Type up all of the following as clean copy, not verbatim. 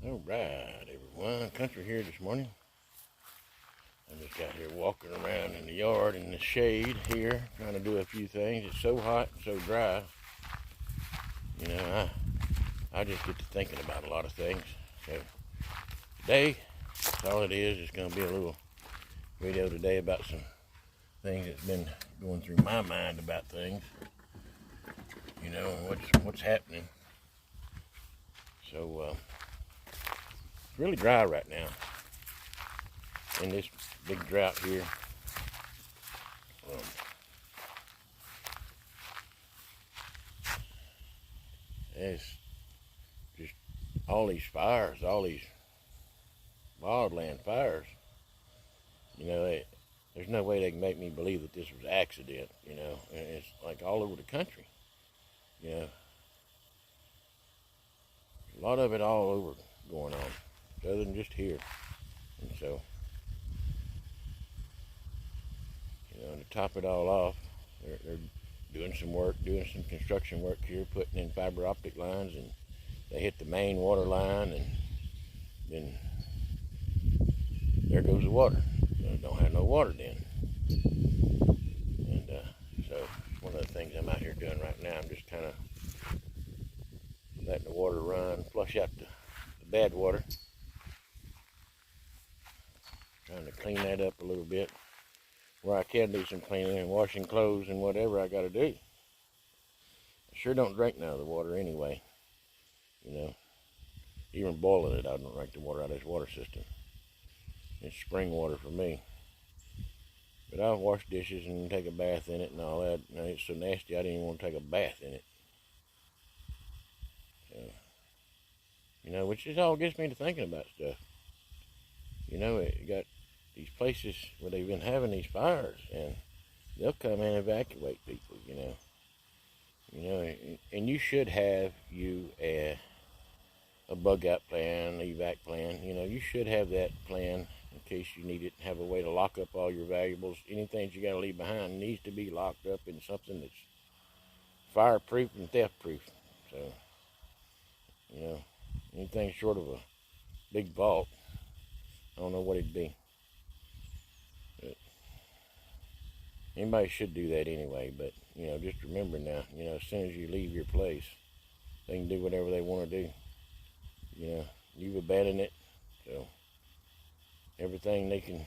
All right, everyone. Country here this morning. I just got here walking around in the yard in the shade here, trying to do a few things. It's so hot and so dry. You know, I just get to thinking about a lot of things. So today, that's all it is. It's going to be a little video today about some things that's been going through my mind about things. You know, and what's happening. So it's really dry right now in this big drought here. It's just all these fires, all these wildland fires. You know, there's no way they can make me believe that this was an accident. You know, and it's like all over the country. You know, a lot of it all over going on, other than just here. And so, you know, to top it all off, they're doing some construction work here, putting in fiber optic lines, and they hit the main water line, and then there goes the water. Don't have no water then. And so one of the things I'm out here doing right now, I'm just kind of letting the water run, flush out the bad water, trying to clean that up a little bit where I can do some cleaning and washing clothes and whatever I got to do. I sure don't drink none of the water anyway. You know, even boiling it, I don't drink the water out of this water system. It's spring water for me. But I'll wash dishes and take a bath in it and all that. And it's so nasty I didn't even want to take a bath in it. So, you know, which just all gets me to thinking about stuff. You know, it got these places where they've been having these fires, and they'll come and evacuate people, you know. You know, and you should have a bug out plan, evac plan. You know, you should have that plan in case you need it. Have a way to lock up all your valuables. Anything you got to leave behind needs to be locked up in something that's fireproof and theft proof. So, you know, anything short of a big vault, I don't know what it'd be. But anybody should do that anyway. But, you know, just remember now, you know, as soon as you leave your place, they can do whatever they want to do. You know, you've abandoned it, so everything they can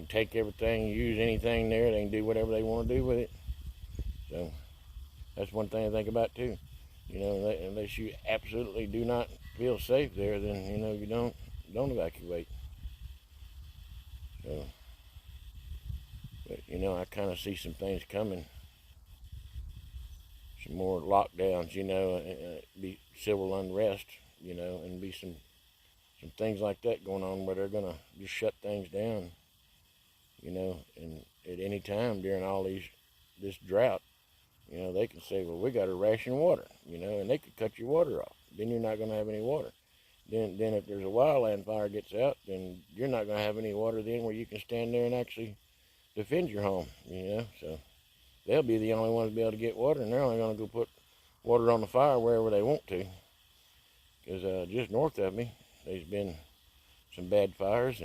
take everything, use anything there, they can do whatever they want to do with it. So that's one thing to think about too. You know, unless you absolutely do not feel safe there, then, you know, you don't evacuate. So, but, you know, I kind of see some things coming, some more lockdowns, you know, be civil unrest, you know, and be some things like that going on where they're going to just shut things down, you know, and at any time during this drought, you know, they can say, well, we got to ration water, you know, and they could cut your water off. Then you're not going to have any water. Then if there's a wildland fire gets out, then you're not going to have any water then where you can stand there and actually defend your home, you know. So they'll be the only ones to be able to get water, and they're only going to go put water on the fire wherever they want to. Because just north of me, there's been some bad fires,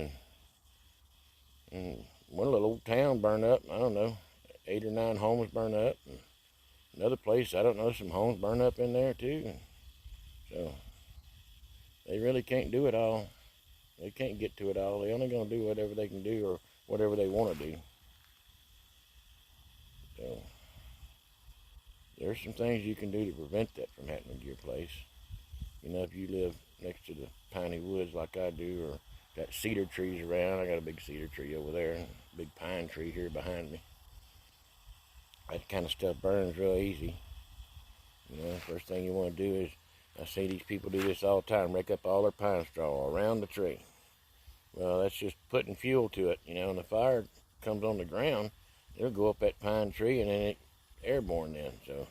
and one little old town burned up. I don't know, 8 or 9 homes burned up. And another place, I don't know, some homes burned up in there too. And so they really can't do it all. They can't get to it all. They're only going to do whatever they can do or whatever they want to do. So there's some things you can do to prevent that from happening to your place. You know, if you live next to the piney woods like I do, or got cedar trees around. I got a big cedar tree over there, and a big pine tree here behind me. That kind of stuff burns real easy. You know, first thing you want to do is, I see these people do this all the time, rake up all their pine straw around the tree. Well, that's just putting fuel to it, you know, and the fire comes on the ground, it'll go up that pine tree, and then it's airborne then. So,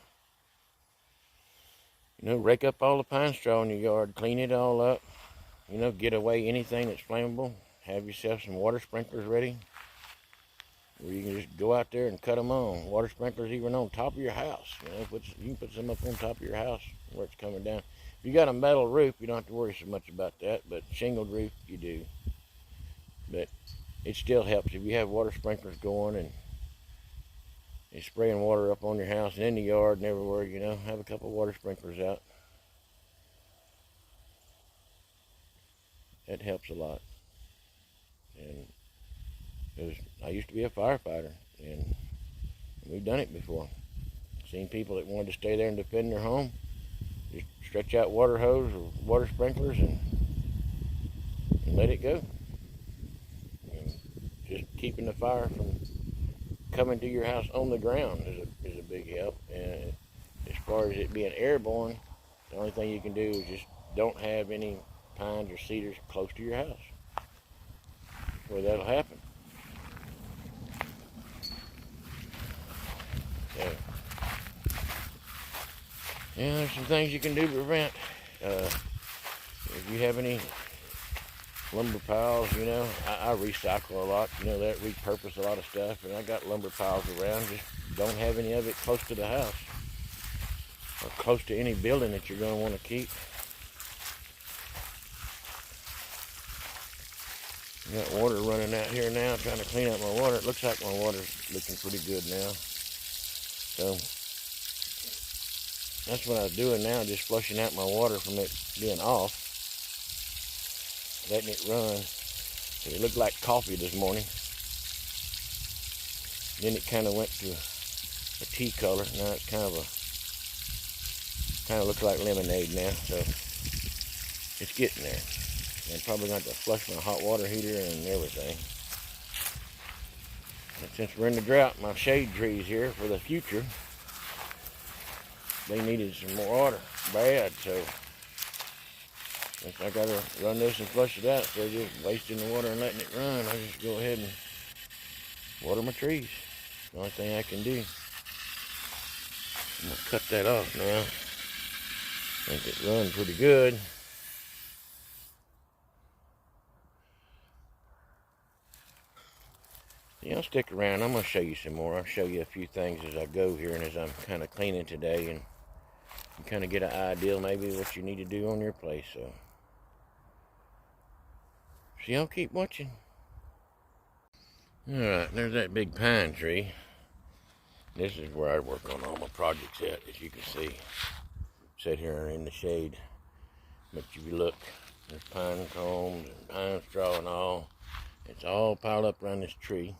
you know, rake up all the pine straw in your yard, clean it all up, you know, get away anything that's flammable. Have yourself some water sprinklers ready, where you can just go out there and cut them on. Water sprinklers even on top of your house. You know, you can put some up on top of your house where it's coming down. If you got a metal roof, you don't have to worry so much about that, but shingled roof, you do. But it still helps if you have water sprinklers going and you're spraying water up on your house and in the yard and everywhere, you know, have a couple of water sprinklers out. That helps a lot. And I used to be a firefighter, and we've done it before. Seen people that wanted to stay there and defend their home, just stretch out water hose or water sprinklers and let it go. And just keeping the fire from coming to your house on the ground is a big help. And as far as it being airborne, the only thing you can do is just don't have any pines or cedars close to your house where that'll happen. So, yeah, there's some things you can do to prevent. If you have any lumber piles, you know, I recycle a lot, you know, that repurpose a lot of stuff, and I got lumber piles around. Just don't have any of it close to the house or close to any building that you're going to want to keep. I got water running out here now, trying to clean up my water. It looks like my water's looking pretty good now. So that's what I was doing now, just flushing out my water from it being off, letting it run. It looked like coffee this morning. Then it kind of went to a tea color. Now it's kind of looks like lemonade now. So it's getting there. I'm probably going to have to flush my hot water heater and everything. And since we're in the drought, my shade trees here for the future, they needed some more water bad. So since I got to run this and flush it out, instead of just wasting the water and letting it run, I just go ahead and water my trees. The only thing I can do. I'm going to cut that off now. I think it runs pretty good. Yeah, I'll stick around. I'm going to show you some more. I'll show you a few things as I go here and as I'm kind of cleaning today, and you kind of get an idea maybe what you need to do on your place. So y'all keep watching. Alright, there's that big pine tree. This is where I work on all my projects at, as you can see. Sit here in the shade. But if you look, there's pine cones and pine straw and all. It's all piled up around this tree.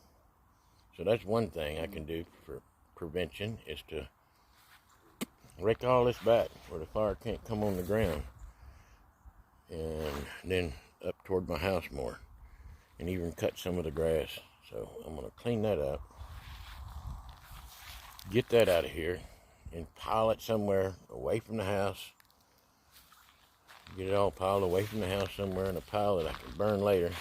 So that's one thing I can do for prevention, is to rake all this back where the fire can't come on the ground, and then up toward my house more, and even cut some of the grass. So I'm going to clean that up, get that out of here, and pile it somewhere away from the house. Get it all piled away from the house somewhere in a pile that I can burn later.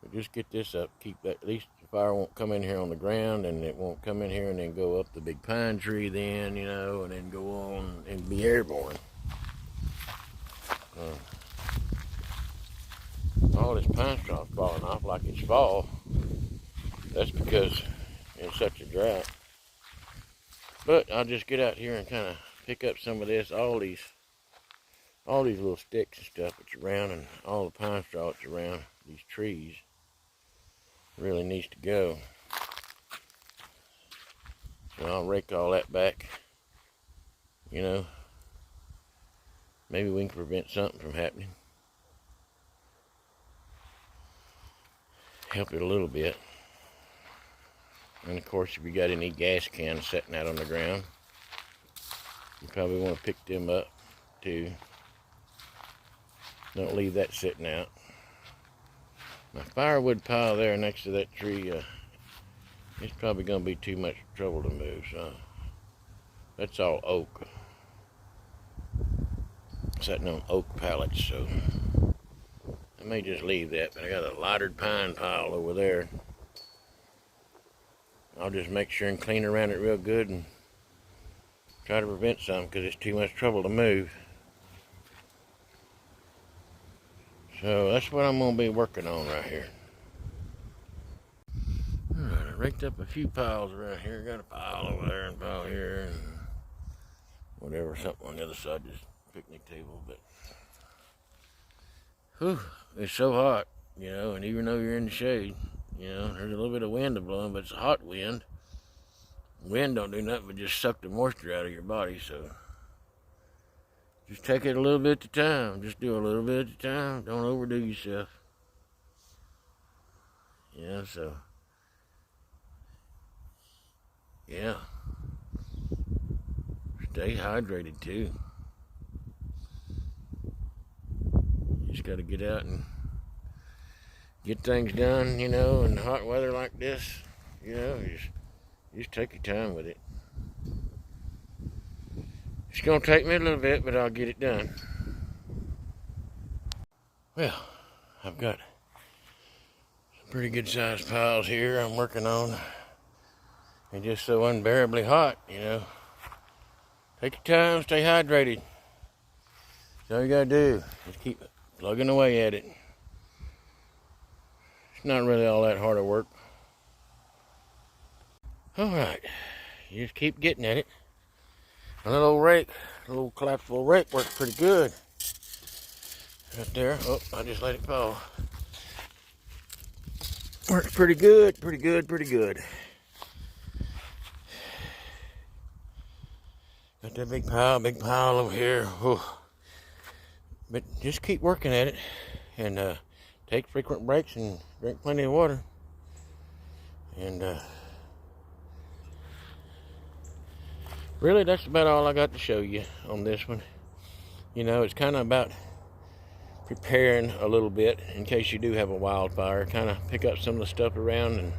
But just get this up, keep that, at least the fire won't come in here on the ground, and it won't come in here and then go up the big pine tree then, you know, and then go on and be airborne. All this pine straw falling off like it's fall. That's because it's such a drought. But I'll just get out here and kind of pick up some of this, all these little sticks and stuff that's around, and all the pine straw that's around these trees really needs to go. So I'll rake all that back, you know. Maybe we can prevent something from happening. Help it a little bit. And of course, if you got any gas cans sitting out on the ground, you probably want to pick them up too. Don't leave that sitting out. My firewood pile there next to that tree, it's probably going to be too much trouble to move, so that's all oak. Sitting on oak pallets, so I may just leave that, but I got a lighted pine pile over there. I'll just make sure and clean around it real good and try to prevent something, because it's too much trouble to move. So that's what I'm going to be working on right here. Alright, I raked up a few piles around here. Got a pile over there and a pile here. And whatever, something on the other side of this picnic table. But whew, it's so hot, you know, and even though you're in the shade, you know, there's a little bit of wind blowing, but it's a hot wind. Wind don't do nothing but just suck the moisture out of your body, so just take it a little bit at a time. Just do a little bit at a time. Don't overdo yourself. Yeah, so yeah. Stay hydrated too. You just gotta get out and get things done, you know, in hot weather like this. You know, just take your time with it. It's gonna take me a little bit, but I'll get it done. Well, I've got some pretty good sized piles here I'm working on. They're just so unbearably hot, you know. Take your time, stay hydrated. That's all you gotta do. Just keep plugging away at it. It's not really all that hard of work. Alright, you just keep getting at it. A little rake, a little collapsible rake works pretty good. Right there. Oh, I just let it fall. Works pretty good, pretty good, pretty good. Got that big pile over here. Whew. But just keep working at it and take frequent breaks and drink plenty of water. And really, that's about all I got to show you on this one. You know, it's kind of about preparing a little bit in case you do have a wildfire. Kind of pick up some of the stuff around, and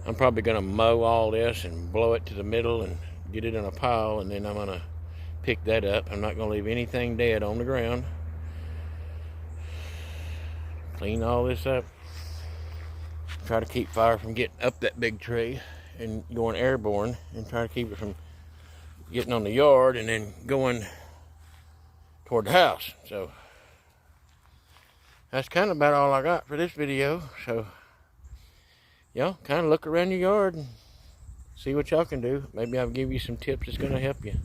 I'm probably going to mow all this and blow it to the middle and get it in a pile, and then I'm going to pick that up. I'm not going to leave anything dead on the ground. Clean all this up. Try to keep fire from getting up that big tree and going airborne, and try to keep it from getting on the yard and then going toward the house. So that's kind of about all I got for this video. So y'all kind of look around your yard and see what y'all can do. Maybe I'll give you some tips that's going to help you.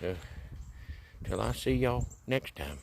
So till I see y'all next time.